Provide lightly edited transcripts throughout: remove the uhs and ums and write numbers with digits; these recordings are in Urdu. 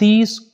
30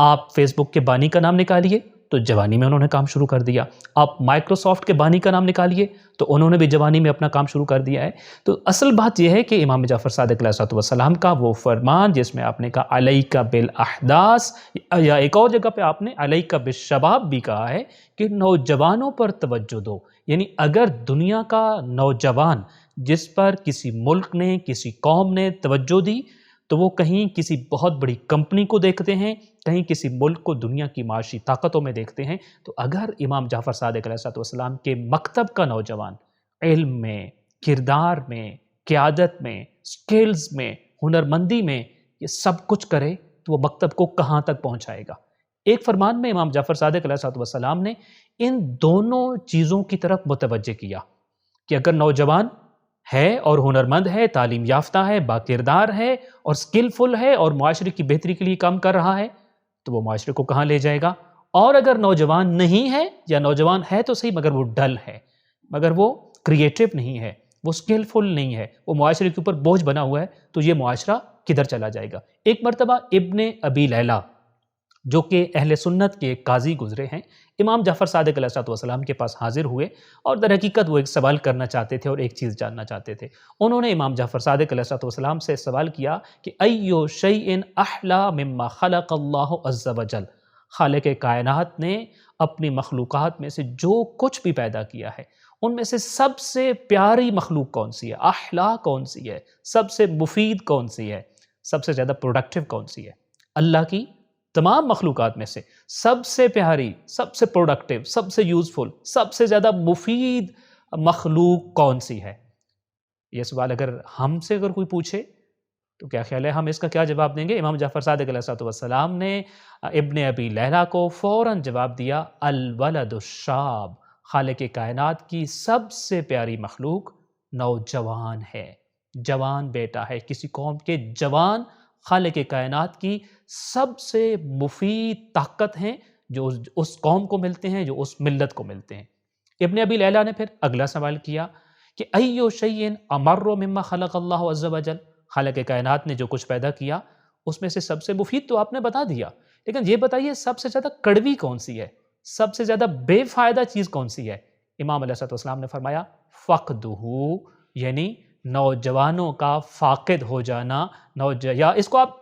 آپ فیس بک کے بانی کا نام نکالیے تو جوانی میں انہوں نے کام شروع کر دیا، آپ مائکروسافٹ کے بانی کا نام نکالیے تو انہوں نے بھی جوانی میں اپنا کام شروع کر دیا ہے۔ تو اصل بات یہ ہے کہ امام جعفر صادق علیہ السلام کا وہ فرمان جس میں آپ نے کہا علیک بالاحداث، یا ایک اور جگہ پہ آپ نے علیک بالشباب بھی کہا ہے کہ نوجوانوں پر توجہ دو، یعنی اگر دنیا کا نوجوان جس پر کسی ملک نے کسی قوم نے توجہ دی تو وہ کہیں کسی بہت بڑی کمپنی کو دیکھتے ہیں، کہیں کسی ملک کو دنیا کی معاشی طاقتوں میں دیکھتے ہیں۔ تو اگر امام جعفر صادق علیہ السلام کے مکتب کا نوجوان علم میں، کردار میں، قیادت میں، سکلز میں، ہنرمندی میں یہ سب کچھ کرے تو وہ مکتب کو کہاں تک پہنچائے گا۔ ایک فرمان میں امام جعفر صادق علیہ السلام نے ان دونوں چیزوں کی طرف متوجہ کیا کہ اگر نوجوان ہے اور ہنرمند ہے، تعلیم یافتہ ہے، باکردار ہے اور سکلفل ہے اور معاشرے کی بہتری کے لیے کام کر رہا ہے تو وہ معاشرے کو کہاں لے جائے گا، اور اگر نوجوان نہیں ہے یا نوجوان ہے تو صحیح مگر وہ ڈل ہے، مگر وہ کریٹو نہیں ہے، وہ سکلفل نہیں ہے، وہ معاشرے کے اوپر بوجھ بنا ہوا ہے تو یہ معاشرہ کدھر چلا جائے گا۔ ایک مرتبہ ابن ابی لیلہ جو کہ اہل سنت کے ایک قاضی گزرے ہیں، امام جعفر صادق علیہ السلام کے پاس حاضر ہوئے اور در حقیقت وہ ایک سوال کرنا چاہتے تھے اور ایک چیز جاننا چاہتے تھے۔ انہوں نے امام جعفر صادق علیہ السلام سے سوال کیا کہ ایو شیء احلا مما خلق اللہ عز وجل، خالق کائنات نے اپنی مخلوقات میں سے جو کچھ بھی پیدا کیا ہے ان میں سے سب سے پیاری مخلوق کون سی ہے، احلا کون سی ہے، سب سے مفید کون سی ہے، سب سے زیادہ پروڈکٹیو کون سی ہے؟ اللہ کی تمام مخلوقات میں سے سب سے پیاری، سب سے پروڈکٹیو، سب سے یوزفل، سب سے زیادہ مفید مخلوق کون سی ہے؟ یہ سوال اگر ہم سے اگر کوئی پوچھے تو کیا خیال ہے ہم اس کا کیا جواب دیں گے؟ امام جعفر صادق علیہ السلام نے ابن ابی لیلہ کو فوراً جواب دیا الولد الشاب، خالق کائنات کی سب سے پیاری مخلوق نوجوان ہے، جوان بیٹا ہے، کسی قوم کے جوان خالق کائنات کی سب سے مفید طاقت ہیں جو اس قوم کو ملتے ہیں، جو اس ملت کو ملتے ہیں۔ ابن ابی لیلہ نے پھر اگلا سوال کیا کہ ایو شیء امر مما خلق اللہ عز وجل، خالق کائنات نے جو کچھ پیدا کیا اس میں سے سب سے مفید تو آپ نے بتا دیا، لیکن یہ بتائیے سب سے زیادہ کڑوی کون سی ہے، سب سے زیادہ بے فائدہ چیز کون سی ہے؟ امام علیہ السلام نے فرمایا فقدہ، یعنی نوجوانوں کا فاقد ہو جانا، یا اس کو آپ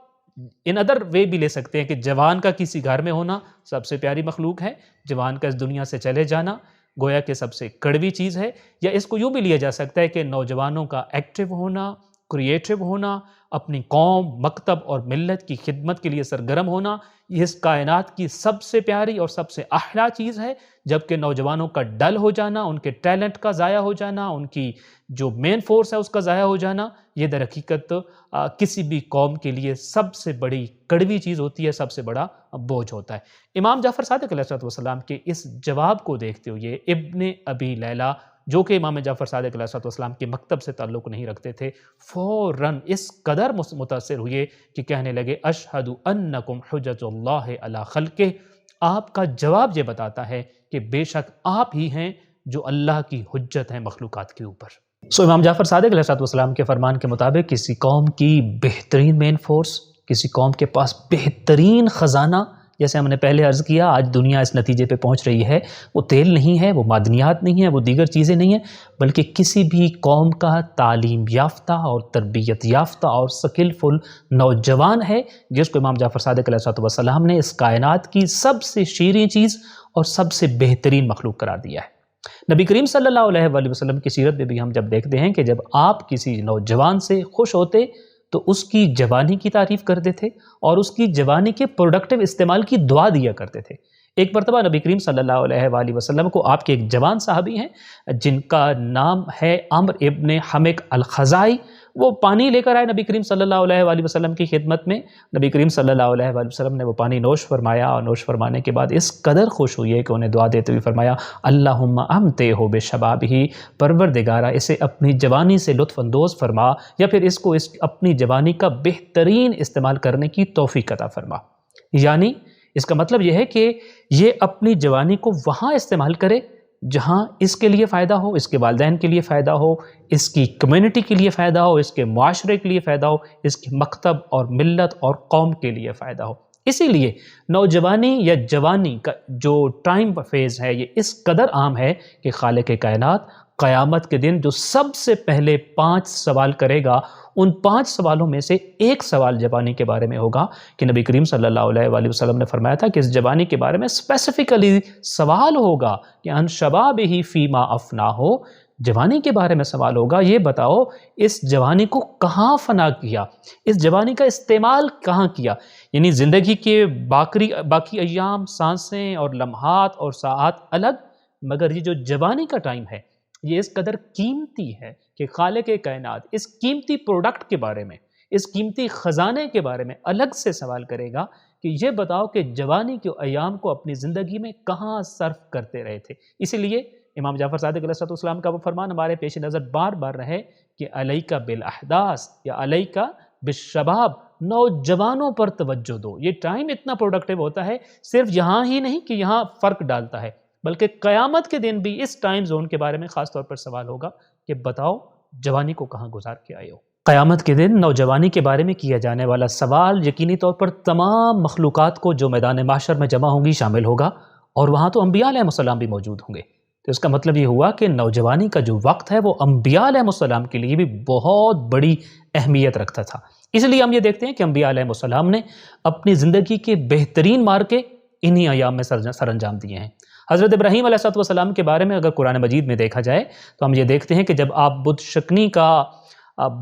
ان ادر وے بھی لے سکتے ہیں کہ جوان کا کسی گھر میں ہونا سب سے پیاری مخلوق ہے، جوان کا اس دنیا سے چلے جانا گویا کہ سب سے کڑوی چیز ہے، یا اس کو یوں بھی لیا جا سکتا ہے کہ نوجوانوں کا ایکٹیو ہونا، کریٹو ہونا، اپنی قوم، مکتب اور ملت کی خدمت کے لیے سرگرم ہونا یہ اس کائنات کی سب سے پیاری اور سب سے احلا چیز ہے، جبکہ نوجوانوں کا ڈل ہو جانا، ان کے ٹیلنٹ کا ضائع ہو جانا، ان کی جو مین فورس ہے اس کا ضائع ہو جانا، یہ در حقیقت کسی بھی قوم کے لیے سب سے بڑی کڑوی چیز ہوتی ہے، سب سے بڑا بوجھ ہوتا ہے۔ امام جعفر صادق علیہ السلام کے اس جواب کو دیکھتے ہوئے ابن ابی لیلہ جو کہ امام جعفر صادق علیہ السلام کے مکتب سے تعلق نہیں رکھتے تھے، فوراً اس قدر متاثر ہوئے کہ کہنے لگے اشہد انکم حجۃ اللہ علی خلقہ، آپ کا جواب یہ بتاتا ہے کہ بے شک آپ ہی ہیں جو اللہ کی حجت ہیں مخلوقات کے اوپر۔ امام جعفر صادق علیہ السلام کے فرمان کے مطابق کسی قوم کی بہترین مین فورس، کسی قوم کے پاس بہترین خزانہ، جیسے ہم نے پہلے عرض کیا آج دنیا اس نتیجے پہ پہنچ رہی ہے، وہ تیل نہیں ہے، وہ معدنیات نہیں ہیں، وہ دیگر چیزیں نہیں ہیں، بلکہ کسی بھی قوم کا تعلیم یافتہ اور تربیت یافتہ اور سکلفل نوجوان ہے، جس کو امام جعفر صادق علیہ السلام نے اس کائنات کی سب سے شیریں چیز اور سب سے بہترین مخلوق قرار دیا ہے۔ نبی کریم صلی اللہ علیہ وآلہ وسلم کی سیرت میں بھی ہم جب دیکھتے ہیں کہ جب آپ کسی نوجوان سے خوش ہوتے تو اس کی جوانی کی تعریف کرتے تھے اور اس کی جوانی کے پروڈکٹیو استعمال کی دعا دیا کرتے تھے۔ ایک مرتبہ نبی کریم صلی اللہ علیہ وآلہ وسلم کو آپ کے ایک جوان صحابی ہیں جن کا نام ہے عمرو ابن حمق الخزاعی، وہ پانی لے کر آئے نبی کریم صلی اللہ علیہ وآلہ وسلم کی خدمت میں۔ نبی کریم صلی اللہ علیہ وآلہ وسلم نے وہ پانی نوش فرمایا اور نوش فرمانے کے بعد اس قدر خوش ہوئی ہے کہ انہیں دعا دیتے ہوئے فرمایا اللہم امتعہ بشبابہ، پروردگارا اسے اپنی جوانی سے لطف اندوز فرما، یا پھر اس کو اپنی جوانی کا بہترین استعمال کرنے کی توفیق عطا فرما۔ یعنی اس کا مطلب یہ ہے کہ یہ اپنی جوانی کو وہاں استعمال کرے جہاں اس کے لیے فائدہ ہو، اس کے والدین کے لیے فائدہ ہو، اس کی کمیونٹی کے لیے فائدہ ہو، اس کے معاشرے کے لیے فائدہ ہو، اس کے مکتب اور ملت اور قوم کے لیے فائدہ ہو۔ اسی لیے نوجوانی یا جوانی کا جو ٹائم فیز ہے یہ اس قدر عام ہے کہ خالق کائنات قیامت کے دن جو سب سے پہلے 5 سوال کرے گا، ان 5 سوالوں میں سے ایک سوال جوانی کے بارے میں ہوگا کہ نبی کریم صلی اللہ علیہ وآلہ وسلم نے فرمایا تھا کہ اس جوانی کے بارے میں اسپیسیفکلی سوال ہوگا کہ ان شبابہ فیما افناہ، جوانی کے بارے میں سوال ہوگا، یہ بتاؤ اس جوانی کو کہاں فنا کیا، اس جوانی کا استعمال کہاں کیا۔ یعنی زندگی کے باقی ایام، سانسیں اور لمحات اور ساعات الگ، مگر یہ جو جوانی کا ٹائم ہے یہ اس قدر قیمتی ہے کہ خالق کائنات اس قیمتی پروڈکٹ کے بارے میں، اس قیمتی خزانے کے بارے میں الگ سے سوال کرے گا کہ یہ بتاؤ کہ جوانی کے ایام کو اپنی زندگی میں کہاں صرف کرتے رہے تھے۔ اسی لیے امام جعفر صادق علیہ السلام کا وہ فرمان ہمارے پیش نظر بار بار رہے کہ علیک بالاحداث یا علیک بالشباب، نوجوانوں پر توجہ دو۔ یہ ٹائم اتنا پروڈکٹیو ہوتا ہے، صرف یہاں ہی نہیں کہ یہاں فرق ڈالتا ہے، بلکہ قیامت کے دن بھی اس ٹائم زون کے بارے میں خاص طور پر سوال ہوگا کہ بتاؤ جوانی کو کہاں گزار کے آئے ہو۔ قیامت کے دن نوجوانی کے بارے میں کیا جانے والا سوال یقینی طور پر تمام مخلوقات کو جو میدان محشر میں جمع ہوں گی شامل ہوگا، اور وہاں تو انبیاء علیہ السلام بھی موجود ہوں گے۔ تو اس کا مطلب یہ ہوا کہ نوجوانی کا جو وقت ہے وہ انبیاء علیہ السلام کے لیے بھی بہت بڑی اہمیت رکھتا تھا۔ اس لیے ہم یہ دیکھتے ہیں کہ انبیاء علیہ السلام نے اپنی زندگی کے بہترین مارکے انہی ایام میں سر انجام دیے ہیں۔ حضرت ابراہیم علیہ السلام کے بارے میں اگر قرآن مجید میں دیکھا جائے تو ہم یہ دیکھتے ہیں کہ جب آپ بت شکنی کا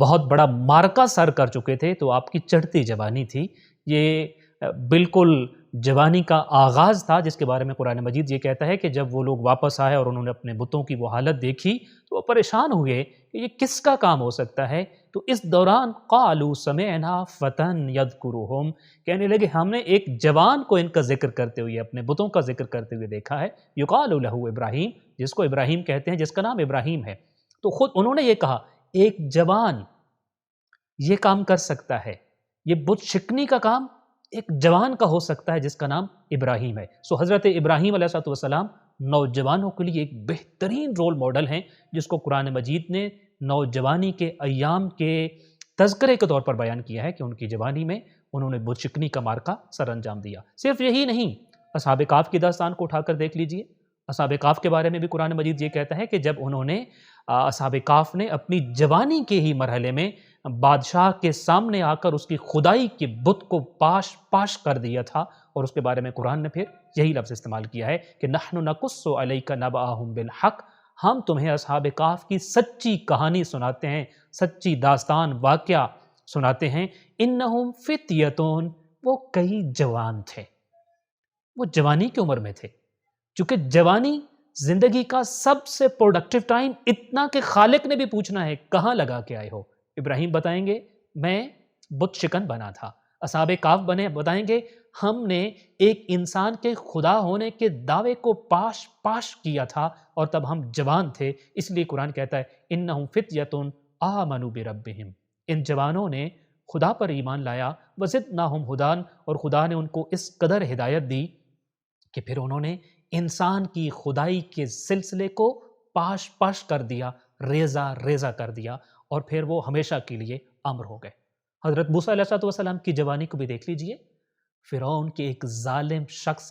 بہت بڑا مارکہ سر کر چکے تھے تو آپ کی چڑھتی جوانی تھی، یہ بالکل جوانی کا آغاز تھا، جس کے بارے میں قرآن مجید یہ کہتا ہے کہ جب وہ لوگ واپس آئے اور انہوں نے اپنے بتوں کی وہ حالت دیکھی تو وہ پریشان ہوئے کہ یہ کس کا کام ہو سکتا ہے۔ تو اس دوران قالوا سمعنا فتى یذکرہم، کہنے لگے ہم نے ایک جوان کو ان کا ذکر کرتے ہوئے، اپنے بتوں کا ذکر کرتے ہوئے دیکھا ہے، یقال لہ ابراہیم، جس کو ابراہیم کہتے ہیں، جس کا نام ابراہیم ہے۔ تو خود انہوں نے یہ کہا ایک جوان یہ کام کر سکتا ہے، یہ بت شکنی کا کام ایک جوان کا ہو سکتا ہے جس کا نام ابراہیم ہے۔ سو حضرت ابراہیم علیہ السلام نوجوانوں کے لیے ایک بہترین رول ماڈل ہیں، جس کو قرآن مجید نے نوجوانی کے ایام کے تذکرے کے طور پر بیان کیا ہے کہ ان کی جوانی میں انہوں نے بت شکنی کا مارکہ سر انجام دیا۔ صرف یہی نہیں، اصحاب کہف کی داستان کو اٹھا کر دیکھ لیجئے۔ اصحاب کہف کے بارے میں بھی قرآن مجید یہ کہتا ہے کہ جب انہوں نے اصحاب کہف نے اپنی جوانی کے ہی مرحلے میں بادشاہ کے سامنے آ کر اس کی خدائی کے بت کو پاش کر دیا تھا، اور اس کے بارے میں قرآن نے پھر یہی لفظ استعمال کیا ہے کہ نحن نقص علیک نبأہم بالحق، ہم تمہیں اصحاب کہف کی سچی کہانی سناتے ہیں، سچی داستان واقعہ سناتے ہیں۔ انہم فتیتون، وہ کئی جوان تھے، وہ جوانی کی عمر میں تھے، چونکہ جوانی زندگی کا سب سے پروڈکٹیو ٹائم، اتنا کہ خالق نے بھی پوچھنا ہے کہاں لگا کے آئے ہو۔ ابراہیم بتائیں گے میں بت شکن بنا تھا، اصحاب کہف بتائیں گے ہم نے ایک انسان کے خدا ہونے کے دعوے کو پاش کیا تھا اور تب ہم جوان تھے۔ اس لیے قرآن کہتا ہے انہم فتیتون آمنوا بربہم، ان جوانوں نے خدا پر ایمان لایا، وزدناہم ہدی، اور خدا نے ان کو اس قدر ہدایت دی کہ پھر انہوں نے انسان کی خدائی کے سلسلے کو پاش کر دیا، ریزہ کر دیا، اور پھر وہ ہمیشہ کے لیے امر ہو گئے۔ حضرت موسیٰ علیہ السلام کی جوانی کو بھی دیکھ لیجئے، فرعون کے ایک ظالم شخص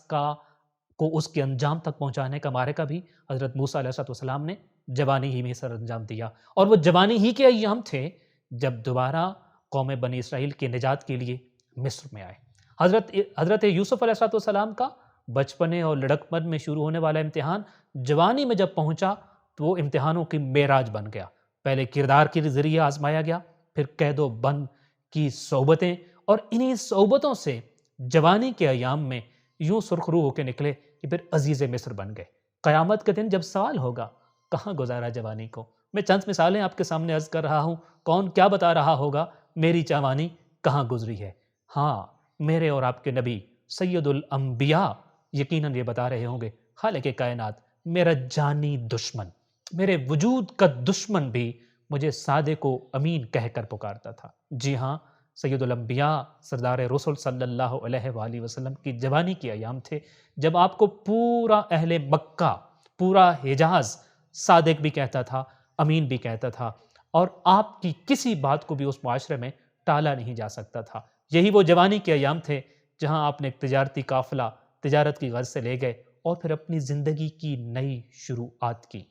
کو اس کے انجام تک پہنچانے کا معرکہ بھی حضرت موسیٰ علیہ السلام نے جوانی ہی میں سر انجام دیا، اور وہ جوانی ہی کے ایام تھے جب دوبارہ قوم بنی اسرائیل کی نجات کے لیے مصر میں آئے۔ حضرت یوسف علیہ السلام کا بچپنے اور لڑکپن میں شروع ہونے والا امتحان جوانی میں جب پہنچا تو وہ امتحانوں کی معراج بن گیا۔ پہلے کردار کے ذریعے آزمایا گیا، پھر قید و بند کی صحبتیں، اور انہی صحبتوں سے جوانی کے ایام میں یوں سرخرو ہو کے نکلے کہ پھر عزیز مصر بن گئے۔ قیامت کے دن جب سوال ہوگا کہاں گزارا جوانی کو، میں چند مثالیں آپ کے سامنے عرض کر رہا ہوں، کون کیا بتا رہا ہوگا میری جوانی کہاں گزری ہے؟ ہاں، میرے اور آپ کے نبی سید الانبیاء یقیناً یہ بتا رہے ہوں گے خالق کائنات میرا جانی دشمن، میرے وجود کا دشمن بھی مجھے صادق و امین کہہ کر پکارتا تھا۔ جی ہاں، سید الانبیاء سردار رسول صلی اللہ علیہ وآلہ وسلم کی جوانی کے ایام تھے جب آپ کو پورا اہل مکہ، پورا حجاز صادق بھی کہتا تھا، امین بھی کہتا تھا، اور آپ کی کسی بات کو بھی اس معاشرے میں ٹالا نہیں جا سکتا تھا۔ یہی وہ جوانی کے ایام تھے جہاں آپ نے ایک تجارتی قافلہ تجارت کی غرض سے لے گئے اور پھر اپنی زندگی کی نئی شروعات کی۔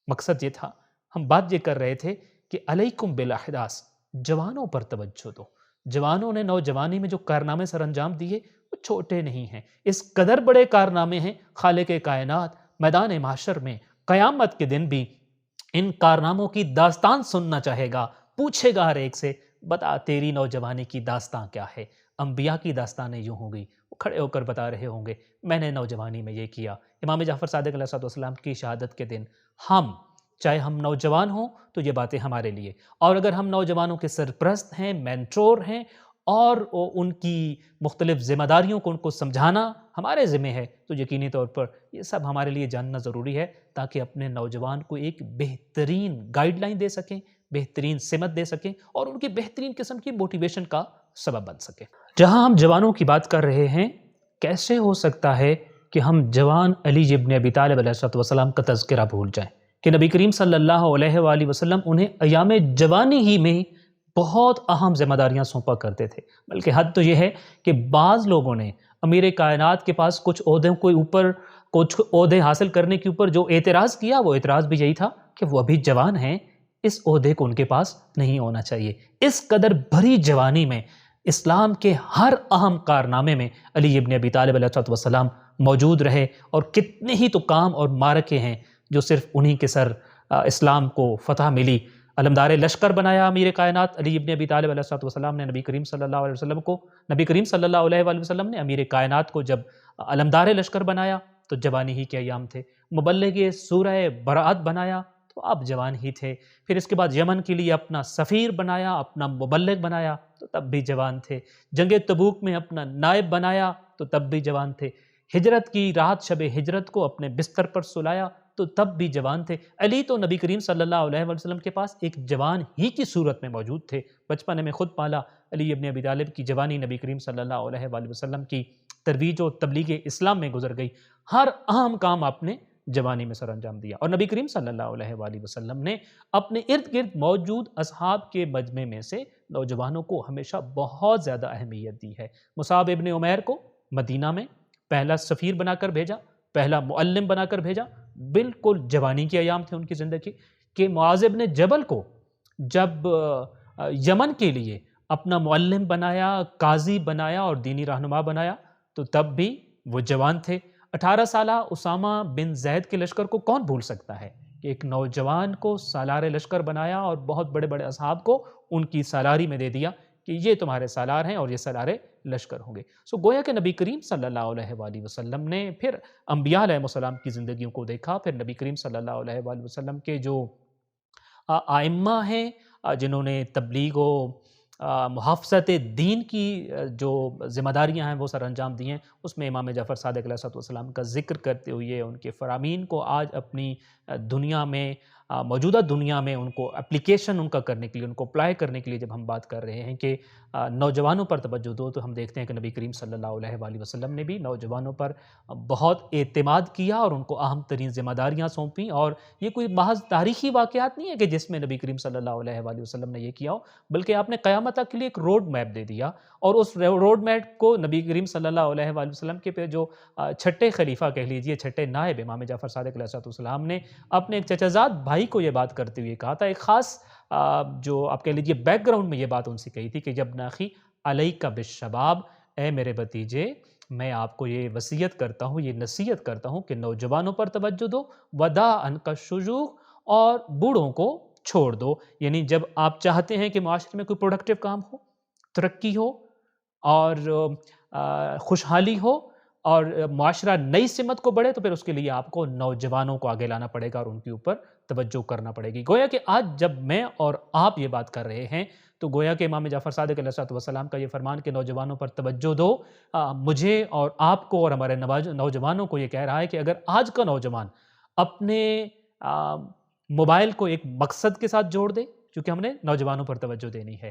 مقصد یہ تھا، ہم بات یہ کر رہے تھے کہ علیکم بالاحداث، جوانوں پر توجہ دو۔ جوانوں نے نوجوانی میں جو کارنامے سر انجام دیے وہ چھوٹے نہیں ہیں، اس قدر بڑے کارنامے ہیں، خالق کائنات میدان محشر میں قیامت کے دن بھی ان کارناموں کی داستان سننا چاہے گا، پوچھے گا ہر ایک سے، بتا تیری نوجوانی کی داستان کیا ہے؟ انبیاء کی داستانیں یوں ہوں گی، وہ کھڑے ہو کر بتا رہے ہوں گے میں نے نوجوانی میں یہ کیا۔ امام جعفر صادق علیہ السلام کی شہادت کے دن ہم، چاہے ہم نوجوان ہوں تو یہ باتیں ہمارے لیے، اور اگر ہم نوجوانوں کے سرپرست ہیں، مینٹور ہیں، اور ان کی مختلف ذمہ داریوں کو ان کو سمجھانا ہمارے ذمہ ہے، تو یقینی طور پر یہ سب ہمارے لیے جاننا ضروری ہے تاکہ اپنے نوجوان کو ایک بہترین گائیڈ لائن دے سکیں، بہترین سمت دے سکیں اور ان کی بہترین قسم کی موٹیویشن کا سبب بن سکیں۔ جہاں ہم جوانوں کی بات کر رہے ہیں، کیسے ہو سکتا ہے کہ ہم جوان علی ابن ابی طالب علیہ السلام کا تذکرہ بھول جائیں کہ نبی کریم صلی اللہ علیہ وآلہ وسلم انہیں ایام جوانی ہی میں بہت اہم ذمہ داریاں سونپا کرتے تھے، بلکہ حد تو یہ ہے کہ بعض لوگوں نے امیر کائنات کے پاس کچھ عہدے حاصل کرنے کے اوپر جو اعتراض کیا، وہ اعتراض بھی یہی تھا کہ وہ ابھی جوان ہیں، اس عہدے کو ان کے پاس نہیں ہونا چاہیے۔ اس قدر بھری جوانی میں اسلام کے ہر اہم کارنامے میں علی ابن ابی طالب علیہ السلام موجود رہے، اور کتنے ہی تو کام اور معرکے ہیں جو صرف انہی کے سر اسلام کو فتح ملی۔ علمدار لشکر بنایا امیر کائنات علی ابن ابی طالب علیہ السلام نے نبی کریم صلی اللہ علیہ وسلم کو، نبی کریم صلی اللہ علیہ وآلہ وسلم نے امیر کائنات کو جب علمدار لشکر بنایا تو جوانی ہی کے ایام تھے، مبلغ سورہ برات بنایا تو آپ جوان ہی تھے، پھر اس کے بعد یمن کے لیے اپنا سفیر بنایا، اپنا مبلغ بنایا تو تب بھی جوان تھے، جنگ تبوک میں اپنا نائب بنایا تو تب بھی جوان تھے، ہجرت کی رات شب ہجرت کو اپنے بستر پر سلایا تو تب بھی جوان تھے۔ علی تو نبی کریم صلی اللہ علیہ وسلم کے پاس ایک جوان ہی کی صورت میں موجود تھے، بچپن میں خود پالا۔ علی ابن ابی طالب کی جوانی نبی کریم صلی اللہ علیہ وآلہ وسلم کی ترویج و تبلیغ اسلام میں گزر گئی، ہر اہم کام آپ نے جوانی میں سر انجام دیا، اور نبی کریم صلی اللہ علیہ وآلہ وسلم نے اپنے ارد گرد موجود اصحاب کے مجمع میں سے نوجوانوں کو ہمیشہ بہت زیادہ اہمیت دی ہے۔ مصعب ابن عمیر کو مدینہ میں پہلا سفیر بنا کر بھیجا، پہلا معلم بنا کر بھیجا، بالکل جوانی کے ایام تھے ان کی زندگی کہ معاذ بن جبل کو جب یمن کے لیے اپنا معلم بنایا، قاضی بنایا اور دینی رہنما بنایا تو تب بھی وہ جوان تھے۔ 18 سالہ اسامہ بن زید کے لشکر کو کون بھول سکتا ہے کہ ایک نوجوان کو سالار لشکر بنایا اور بہت بڑے بڑے اصحاب کو ان کی سالاری میں دے دیا کہ یہ تمہارے سالار ہیں اور یہ سالار لشکر ہوں گے۔ گویا کہ نبی کریم صلی اللہ علیہ وآلہ وسلم نے پھر انبیاء علیہ السلام کی زندگیوں کو دیکھا، پھر نبی کریم صلی اللہ علیہ وآلہ وسلم کے جو ائمہ ہیں جنہوں نے تبلیغ و محافظت دین کی جو ذمہ داریاں ہیں وہ سر انجام دی ہیں، اس میں امام جعفر صادق علیہ السلام کا ذکر کرتے ہوئے ان کے فرامین کو آج اپنی دنیا میں، موجودہ دنیا میں ان کو اپلیکیشن ان کا کرنے کے لیے، ان کو اپلائی کرنے کے لیے جب ہم بات کر رہے ہیں کہ نوجوانوں پر توجہ دو، تو ہم دیکھتے ہیں کہ نبی کریم صلی اللہ علیہ وآلہ وسلم نے بھی نوجوانوں پر بہت اعتماد کیا اور ان کو اہم ترین ذمہ داریاں سونپیں، اور یہ کوئی محض تاریخی واقعات نہیں ہے کہ جس میں نبی کریم صلی اللہ علیہ وآلہ وسلم نے یہ کیا ہو، بلکہ آپ نے قیامت تک کے لیے ایک روڈ میپ دے دیا، اور اس روڈ میپ کو نبی کریم صلی اللہ علیہ وآلہ وسلم کے پہ جو چھٹے خلیفہ کہہ لیجئے، چھٹے نائب امام جعفر صادق علیہ السلام نے اپنے ایک چچا زاد بھائی کو یہ بات کرتے ہوئے کہا تھا، ایک خاص جو آپ کہہ لیجئے بیک گراؤنڈ میں یہ بات ان سے کہی تھی کہ جب ناخی علیک بالشباب، اے میرے بھتیجے میں آپ کو یہ وصیت کرتا ہوں، یہ نصیحت کرتا ہوں کہ نوجوانوں پر توجہ دو، ودا عنک الشیوخ، اور بوڑھوں کو چھوڑ دو۔ یعنی جب آپ چاہتے ہیں کہ معاشرے میں کوئی پروڈکٹیو کام ہو، ترقی ہو اور خوشحالی ہو اور معاشرہ نئی سمت کو بڑھے، تو پھر اس کے لیے آپ کو نوجوانوں کو آگے لانا پڑے گا اور ان کے اوپر توجہ کرنا پڑے گی۔ گویا کہ آج جب میں اور آپ یہ بات کر رہے ہیں تو گویا کہ امام جعفر صادق علیہ السلام کا یہ فرمان کہ نوجوانوں پر توجہ دو، مجھے اور آپ کو اور ہمارے نوجوانوں کو یہ کہہ رہا ہے کہ اگر آج کا نوجوان اپنے موبائل کو ایک مقصد کے ساتھ جوڑ دے، کیونکہ ہم نے نوجوانوں پر توجہ دینی ہے،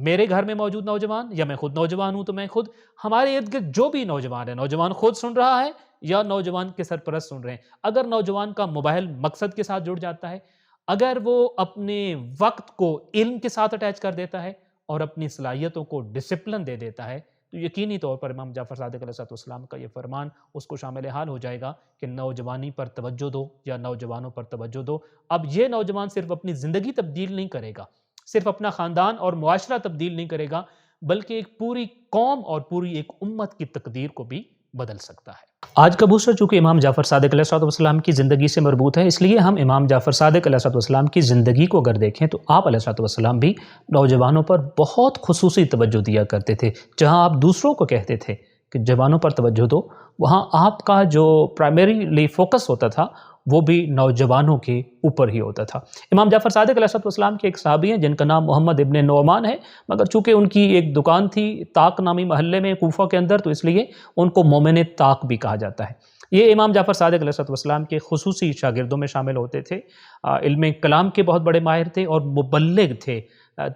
میرے گھر میں موجود نوجوان یا میں خود نوجوان ہوں تو میں خود، ہمارے ارد گرد جو بھی نوجوان ہے، نوجوان خود سن رہا ہے یا نوجوان کے سرپرست سن رہے ہیں، اگر نوجوان کا موبائل مقصد کے ساتھ جڑ جاتا ہے، اگر وہ اپنے وقت کو علم کے ساتھ اٹیچ کر دیتا ہے اور اپنی صلاحیتوں کو ڈسپلن دے دیتا ہے، تو یقینی طور پر امام جعفر صادق علیہ السلام کا یہ فرمان اس کو شامل حال ہو جائے گا کہ نوجوانی پر توجہ دو یا نوجوانوں پر توجہ دو۔ اب یہ نوجوان صرف اپنی زندگی تبدیل نہیں کرے گا، صرف اپنا خاندان اور معاشرہ تبدیل نہیں کرے گا، بلکہ ایک پوری قوم اور پوری ایک امت کی تقدیر کو بھی بدل سکتا ہے۔ آج کا بوسٹر چونکہ امام جعفر صادق علیہ السلام کی زندگی سے مربوط ہے، اس لیے ہم امام جعفر صادق علیہ السلام کی زندگی کو اگر دیکھیں تو آپ علیہ السلام بھی نوجوانوں پر بہت خصوصی توجہ دیا کرتے تھے۔ جہاں آپ دوسروں کو کہتے تھے کہ جوانوں پر توجہ دو، وہاں آپ کا جو پرائمریلی فوکس ہوتا تھا وہ بھی نوجوانوں کے اوپر ہی ہوتا تھا۔ امام جعفر صادق علیہ السلام کے ایک صحابی ہیں جن کا نام محمد ابن نعمان ہے، مگر چونکہ ان کی ایک دکان تھی طاق نامی محلے میں کوفہ کے اندر، تو اس لیے ان کو مومن طاق بھی کہا جاتا ہے۔ یہ امام جعفر صادق علیہ السلام کے خصوصی شاگردوں میں شامل ہوتے تھے، علم کلام کے بہت بڑے ماہر تھے اور مبلغ تھے،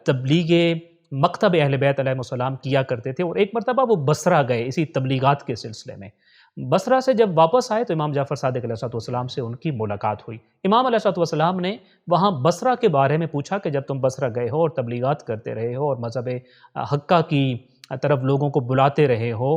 تبلیغ مکتب اہل بیت علیہ السلام کیا کرتے تھے، اور ایک مرتبہ وہ بصرہ گئے اسی تبلیغات کے سلسلے میں۔ بصرہ سے جب واپس آئے تو امام جعفر صادق علیہ السلام سے ان کی ملاقات ہوئی۔ امام علیہ السلام نے وہاں بصرہ کے بارے میں پوچھا کہ جب تم بصرہ گئے ہو اور تبلیغات کرتے رہے ہو اور مذہب حقہ کی طرف لوگوں کو بلاتے رہے ہو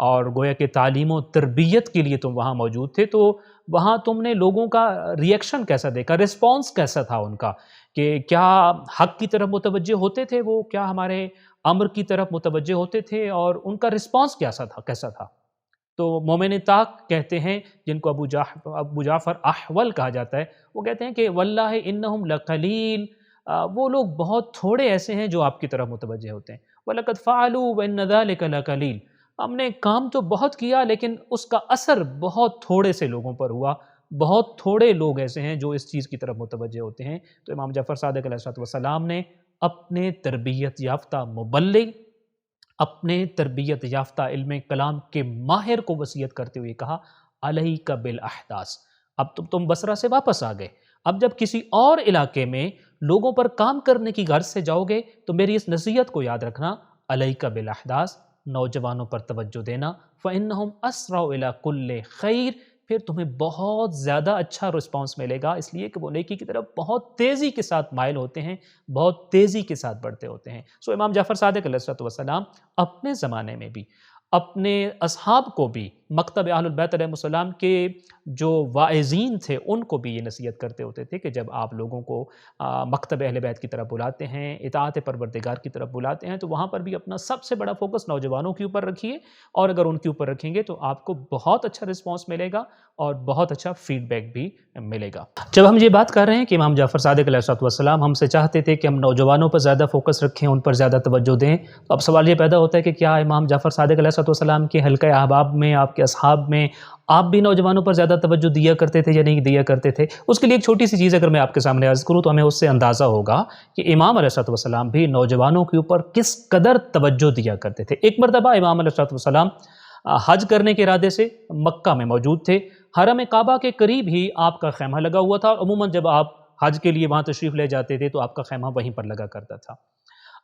اور گویا کہ تعلیم و تربیت کے لیے تم وہاں موجود تھے، تو وہاں تم نے لوگوں کا ریئیکشن کیسا دیکھا، رسپانس کیسا تھا ان کا، کہ کیا حق کی طرف متوجہ ہوتے تھے وہ، کیا ہمارے امر کی طرف متوجہ ہوتے تھے، اور ان کا رسپانس کیسا تھا؟ تو مومن طاق کہتے ہیں، جن کو ابو جعفر احول کہا جاتا ہے، وہ کہتے ہیں کہ واللہ انہم لقلیل، وہ لوگ بہت تھوڑے ایسے ہیں جو آپ کی طرف متوجہ ہوتے ہیں۔ وَلَقَدْ فَعَلُوا وَإِنَّ ذَلِكَ لَقَلِيلٌ، ہم نے کام تو بہت کیا لیکن اس کا اثر بہت تھوڑے سے لوگوں پر ہوا، بہت تھوڑے لوگ ایسے ہیں جو اس چیز کی طرف متوجہ ہوتے ہیں۔ تو امام جعفر صادق علیہ السلام نے اپنے تربیت یافتہ مبلغ، اپنے تربیت یافتہ علم کلام کے ماہر کو وصیت کرتے ہوئے کہا علیک بالاحداث، اب تم بصرہ سے واپس آ گئے، اب جب کسی اور علاقے میں لوگوں پر کام کرنے کی غرض سے جاؤ گے تو میری اس نصیحت کو یاد رکھنا، علیک بالاحداث، نوجوانوں پر توجہ دینا، فإنہم اسرع الی کل خیر، پھر تمہیں بہت زیادہ اچھا رسپانس ملے گا، اس لیے کہ وہ نیکی کی طرف بہت تیزی کے ساتھ مائل ہوتے ہیں، بہت تیزی کے ساتھ بڑھتے ہوتے ہیں۔ سو امام جعفر صادق علیہ السلام اپنے زمانے میں بھی اپنے اصحاب کو بھی، مکتب اہل البیت علیہ السلام کے جو واعظین تھے ان کو بھی یہ نصیحت کرتے ہوتے تھے کہ جب آپ لوگوں کو مکتب اہل بیت کی طرف بلاتے ہیں، اطاعت پروردگار کی طرف بلاتے ہیں، تو وہاں پر بھی اپنا سب سے بڑا فوکس نوجوانوں کے اوپر رکھیے، اور اگر ان کے اوپر رکھیں گے تو آپ کو بہت اچھا رسپانس ملے گا اور بہت اچھا فیڈ بیک بھی ملے گا۔ جب ہم یہ بات کر رہے ہیں کہ امام جعفر صادق علیہ السلام ہم سے چاہتے تھے کہ ہم نوجوانوں پر زیادہ فوکس رکھیں، ان پر زیادہ توجہ دیں، تو اب سوال یہ پیدا ہوتا ہے کہ کیا امام جعفر صادق علیہ السلام کے حلقہ احباب میں، آپ کے اصحاب میں آپ بھی نوجوانوں پر زیادہ توجہ دیا کرتے تھے یا نہیں دیا کرتے تھے؟ اس کے لیے ایک چھوٹی سی چیز اگر میں آپ کے سامنے عرض کروں تو ہمیں اس سے اندازہ ہوگا کہ امام علیہ السلام بھی نوجوانوں کے اوپر کس قدر توجہ دیا کرتے تھے۔ ایک مرتبہ امام علیہ السلام حج کرنے کے ارادے سے مکہ میں موجود تھے، حرم کعبہ کے قریب ہی آپ کا خیمہ لگا ہوا تھا، اور عموماً جب آپ حج کے لیے وہاں تشریف لے جاتے تھے تو آپ کا خیمہ وہیں پر لگا کرتا تھا۔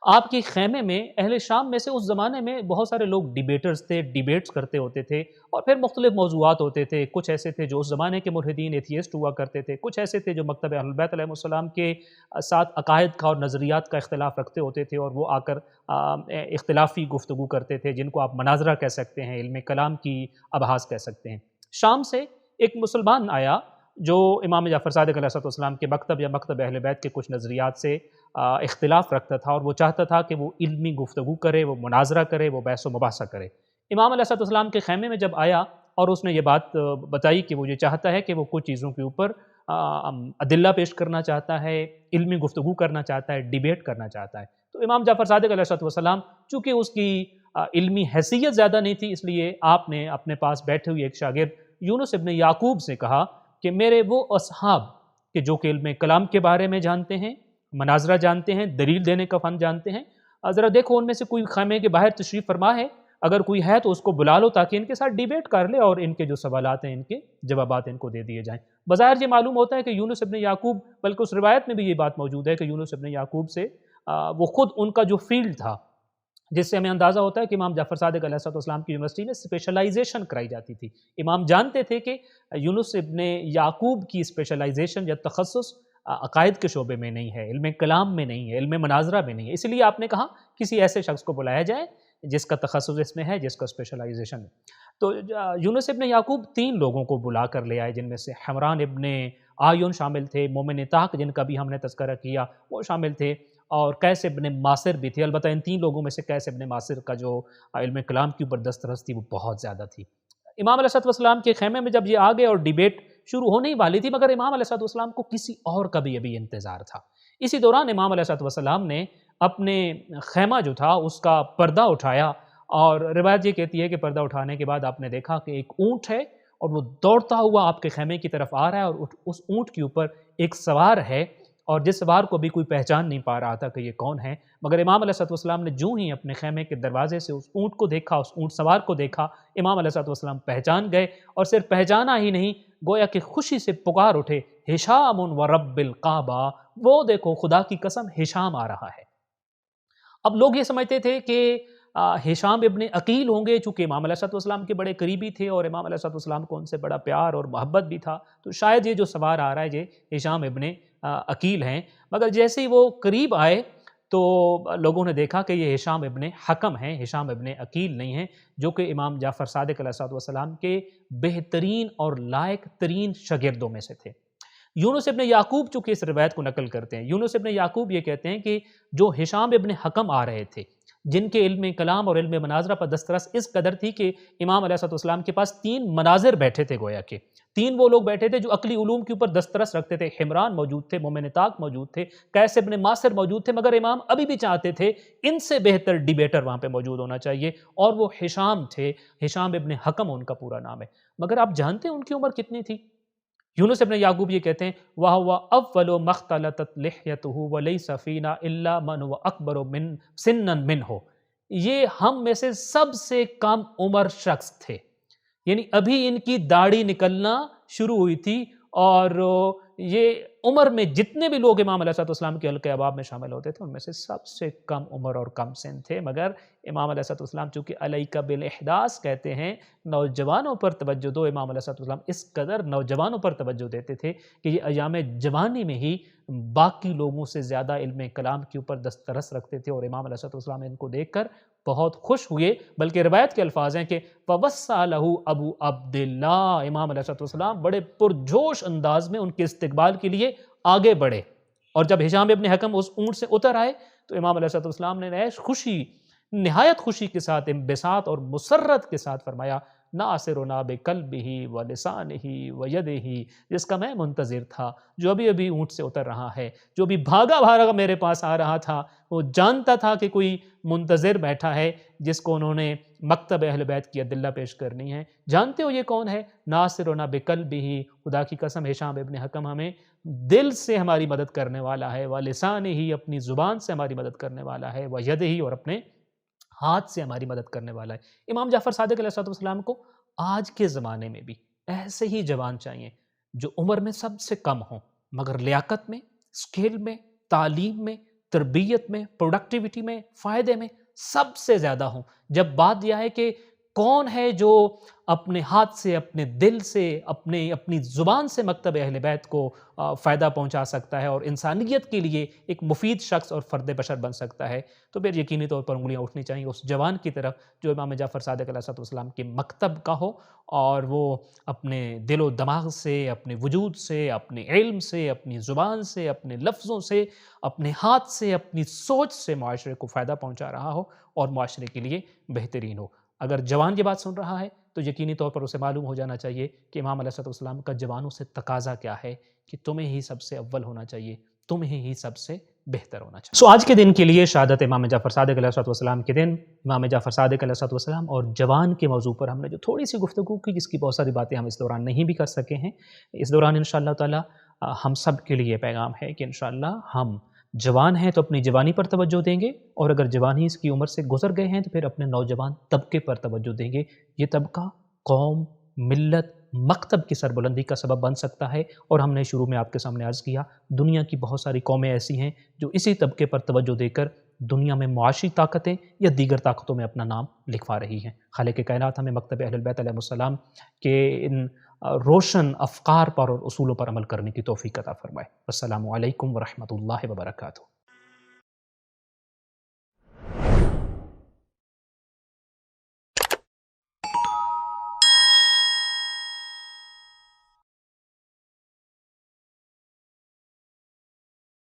آپ کے خیمے میں اہل شام میں سے اس زمانے میں بہت سارے لوگ ڈیبیٹرز تھے، ڈیبیٹس کرتے ہوتے تھے، اور پھر مختلف موضوعات ہوتے تھے، کچھ ایسے تھے جو اس زمانے کے ملحدین ایتھیسٹ ہوا کرتے تھے، کچھ ایسے تھے جو مکتب اہل بیت علیہ السلام کے ساتھ عقائد کا اور نظریات کا اختلاف رکھتے ہوتے تھے، اور وہ آ کر اختلافی گفتگو کرتے تھے، جن کو آپ مناظرہ کہہ سکتے ہیں، علم کلام کی ابحاث کہہ سکتے ہیں۔ شام سے ایک مسلمان آیا جو امام جعفر صادق علیہ السلام کے مکتب یا مکتب اہل بیت کے کچھ نظریات سے اختلاف رکھتا تھا، اور وہ چاہتا تھا کہ وہ علمی گفتگو کرے، وہ مناظرہ کرے، وہ بحث و مباحثہ کرے۔ امام علیہ السلام کے خیمے میں جب آیا اور اس نے یہ بات بتائی کہ وہ یہ چاہتا ہے کہ وہ کچھ چیزوں کے اوپر ادلہ پیش کرنا چاہتا ہے، علمی گفتگو کرنا چاہتا ہے، ڈیبیٹ کرنا چاہتا ہے، تو امام جعفر صادق علیہ السلام چونکہ اس کی علمی حیثیت زیادہ نہیں تھی، اس لیے آپ نے اپنے پاس بیٹھے ہوئے ایک شاگرد یونس ابن یعقوب سے کہا کہ میرے وہ اصحاب کہ جو کہ علم کلام کے بارے میں جانتے ہیں، مناظرہ جانتے ہیں، دلیل دینے کا فن جانتے ہیں، ذرا دیکھو ان میں سے کوئی خیمے کے باہر تشریف فرما ہے، اگر کوئی ہے تو اس کو بلا لو تاکہ ان کے ساتھ ڈیبیٹ کر لے اور ان کے جو سوالات ہیں ان کے جوابات ان کو دے دیے جائیں۔ بظاہر یہ معلوم ہوتا ہے کہ یونس ابن یعقوب، بلکہ اس روایت میں بھی یہ بات موجود ہے کہ یونس ابن یعقوب سے وہ خود ان کا جو فیلڈ تھا، جس سے ہمیں اندازہ ہوتا ہے کہ امام جعفر صادق علیہ السلام کی یونیورسٹی میں اسپیشلائزیشن کرائی جاتی تھی۔ امام جانتے تھے کہ یونس ابن یعقوب کی اسپیشلائزیشن یا تخصص عقائد کے شعبے میں نہیں ہے، علم کلام میں نہیں ہے، علم مناظرہ میں نہیں ہے، اس لیے آپ نے کہا کسی ایسے شخص کو بلایا جائے جس کا تخصص اس میں ہے، جس کا اسپیشلائزیشن ہے۔ تو یونس ابن یعقوب 3 لوگوں کو بلا کر لے آئے، جن میں سے حمران ابن آیون شامل تھے، مومن طاق جن کا بھی ہم نے تذکرہ کیا وہ شامل تھے، اور قیس ابن ماسر بھی تھے۔ البتہ ان 3 لوگوں میں سے قیس ابن ماسر کا جو علم کلام کے اوپر دسترس تھی وہ بہت زیادہ تھی۔ امام علیہ السلام کے خیمے میں جب یہ آ گئے اور ڈیبیٹ شروع ہونے ہی والی تھی، مگر امام علیہ السلام کو کسی اور کا بھی ابھی انتظار تھا۔ اسی دوران امام علیہ السلام نے اپنے خیمہ جو تھا اس کا پردہ اٹھایا، اور روایت یہ کہتی ہے کہ پردہ اٹھانے کے بعد آپ نے دیکھا کہ ایک اونٹ ہے اور وہ دوڑتا ہوا آپ کے خیمے کی طرف آ رہا ہے، اور اس اونٹ کے اوپر ایک سوار ہے، اور جس سوار کو بھی کوئی پہچان نہیں پا رہا تھا کہ یہ کون ہے، مگر امام علیہ السلام نے جو ہی اپنے خیمے کے دروازے سے اس اونٹ کو دیکھا، اس اونٹ سوار کو دیکھا، امام علیہ السلام پہچان گئے، اور صرف پہچانا ہی نہیں، گویا کہ خوشی سے پکار اٹھے، ہشام و رب الکعبہ، وہ دیکھو خدا کی قسم ہشام آ رہا ہے۔ اب لوگ یہ سمجھتے تھے کہ ہشام ابن عقیل ہوں گے، چونکہ امام علیہ السلام کے بڑے قریبی تھے اور امام علیہ السلام کو ان سے بڑا پیار اور محبت بھی تھا، تو شاید یہ جو سوار آ رہا ہے یہ ہشام ابن عقیل ہیں۔ مگر جیسے ہی وہ قریب آئے تو لوگوں نے دیکھا کہ یہ ہشام ابن حکم ہیں، ہشام ابن عقیل نہیں ہیں، جو کہ امام جعفر صادق علیہ السلام کے بہترین اور لائق ترین شاگردوں میں سے تھے۔ یونس ابن یعقوب چونکہ اس روایت کو نقل کرتے ہیں، یونس ابن یعقوب یہ کہتے ہیں کہ جو ہشام ابن حکم آ رہے تھے، جن کے علم کلام اور علم مناظرہ پر دسترس اس قدر تھی کہ امام علیہ السلام کے پاس 3 مناظر بیٹھے تھے، گویا کہ 3 وہ لوگ بیٹھے تھے جو عقلی علوم کے اوپر دسترس رکھتے تھے۔ حمران موجود تھے، مومن طاق موجود تھے، قیس ابن ماسر موجود تھے، مگر امام ابھی بھی چاہتے تھے ان سے بہتر ڈیبیٹر وہاں پہ موجود ہونا چاہیے، اور وہ ہشام تھے، ہشام ابن حکم ان کا پورا نام ہے۔ مگر آپ جانتے ہیں ان کی عمر کتنی تھی؟ یونس ابن یعقوب یہ کہتے ہیں وَهُوَ أَوَّلُ مَا اخْتَلَطَتْ لِحْيَتُهُ وَلَيْسَ فِينَا إِلَّا مَنْ هُوَ أَكْبَرُ سِنًّا مِنْهُ، یہ ہم میں سے سب سے کم عمر شخص تھے، یعنی ابھی ان کی داڑھی نکلنا شروع ہوئی تھی، اور یہ عمر میں جتنے بھی لوگ امام علیہ السلام کے حلقہ احباب میں شامل ہوتے تھے ان میں سے سب سے کم عمر اور کم سن تھے۔ مگر امام علیہ السلام چونکہ علیک بالاحداث کہتے ہیں، نوجوانوں پر توجہ دو، امام علیہ السلام اس قدر نوجوانوں پر توجہ دیتے تھے کہ یہ ایام جوانی میں ہی باقی لوگوں سے زیادہ علم کلام کے اوپر دسترس رکھتے تھے، اور امام علیہ السلام ان کو دیکھ کر بہت خوش ہوئے، بلکہ روایت کے الفاظ ہیں کہ فَوَسَّعَ لَهُ ابو عبد اللہ، امام علیہ السلام بڑے پرجوش انداز میں ان کے استقبال کے لیے آگے بڑھے، اور جب ہشام ابن حکم اس اونٹ سے اتر آئے تو امام علیہ السلام نے نہایت خوشی کے ساتھ، انبساط اور مسرت کے ساتھ فرمایا ناصرنا بقلبہ ولسانہ ویدہ، جس کا میں منتظر تھا، جو ابھی ابھی اونٹ سے اتر رہا ہے، جو ابھی بھاگا بھاگا میرے پاس آ رہا تھا، وہ جانتا تھا کہ کوئی منتظر بیٹھا ہے جس کو انہوں نے مکتب اہل بیت کی عدلہ پیش کرنی ہے۔ جانتے ہو یہ کون ہے؟ ناصرنا بقلبہ، خدا کی قسم ہشام ابن حکم ہمیں دل سے ہماری مدد کرنے والا ہے، ولسانہ، اپنی زبان سے ہماری مدد کرنے والا ہے، ویدہ، اور اپنے ہاتھ سے ہماری مدد کرنے والا ہے۔ امام جعفر صادق علیہ السلام کو آج کے زمانے میں بھی ایسے ہی جوان چاہیے جو عمر میں سب سے کم ہوں، مگر لیاقت میں، اسکل میں، تعلیم میں، تربیت میں، پروڈکٹیوٹی میں، فائدے میں سب سے زیادہ ہوں۔ جب بات یہ ہے کہ کون ہے جو اپنے ہاتھ سے، اپنے دل سے، اپنی زبان سے مکتب اہل بیت کو فائدہ پہنچا سکتا ہے اور انسانیت کے لیے ایک مفید شخص اور فرد بشر بن سکتا ہے، تو پھر یقینی طور پر انگلیاں اٹھنی چاہیے اس جوان کی طرف جو امام جعفر صادق علیہ السلام کے مکتب کا ہو، اور وہ اپنے دل و دماغ سے، اپنے وجود سے، اپنے علم سے، اپنی زبان سے، اپنے لفظوں سے، اپنے ہاتھ سے، اپنی سوچ سے معاشرے کو فائدہ پہنچا رہا ہو اور معاشرے کے لیے بہترین ہو۔ اگر جوان یہ بات سن رہا ہے تو یقینی طور پر اسے معلوم ہو جانا چاہیے کہ امام علیہ السلام کا جوانوں سے تقاضا کیا ہے کہ تمہیں ہی سب سے اول ہونا چاہیے، تمہیں ہی سب سے بہتر ہونا چاہیے۔ آج کے دن کے لیے شہادت امام جعفر صادق علیہ السلام کے دن، امام جعفر صادق علیہ السلام اور جوان کے موضوع پر ہم نے جو تھوڑی سی گفتگو کی، جس کی بہت ساری باتیں ہم اس دوران نہیں بھی کر سکے ہیں، اس دوران انشاءاللہ تعالی ہم سب کے لیے پیغام ہے کہ انشاءاللہ ہم جوان ہیں تو اپنی جوانی پر توجہ دیں گے، اور اگر جوانی اس کی عمر سے گزر گئے ہیں تو پھر اپنے نوجوان طبقے پر توجہ دیں گے۔ یہ طبقہ قوم، ملت، مکتب کی سربلندی کا سبب بن سکتا ہے، اور ہم نے شروع میں آپ کے سامنے عرض کیا دنیا کی بہت ساری قومیں ایسی ہیں جو اسی طبقے پر توجہ دے کر دنیا میں معاشی طاقتیں یا دیگر طاقتوں میں اپنا نام لکھوا رہی ہیں۔ خالق کائنات ہمیں مکتب اہل بیت علیہ السلام کے ان روشن افکار پر اور اصولوں پر عمل کرنے کی توفیق عطا فرمائے۔ السلام علیکم ورحمۃ اللہ وبرکاتہ۔